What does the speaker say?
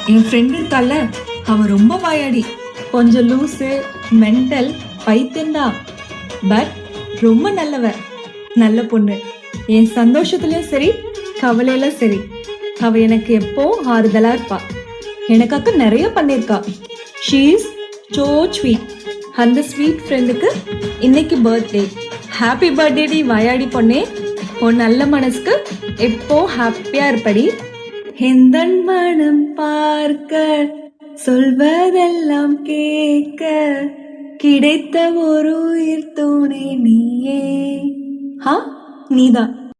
என் friend இருக்கால, அவ ரொம்ப வாயாடி, கொஞ்சம் லூஸு, மென்டல், பைத்தியந்தா. பட் ரொம்ப நல்லவ, நல்ல பொண்ணு. என் சந்தோஷத்துலயும் சரி, கவலையிலும் சரி, அவ எனக்கு எப்போ ஆறுதலா இருப்பா. எனக்காக நிறைய பண்ணியிருக்கா. She is so sweet. அந்த ஸ்வீட் ஃப்ரெண்டுக்கு இன்னைக்கு பர்த்டே. ஹாப்பி பர்த்டே டி வாயாடி பொண்ணே. உன் நல்ல மனசுக்கு எப்போ ஹாப்பியா இருப்படி. எந்தன் மனம் பார்க்க சொல்வதெல்லாம் கேட்க கிடைத்த ஒரு உயிர் துணை நீயே. நீதான்.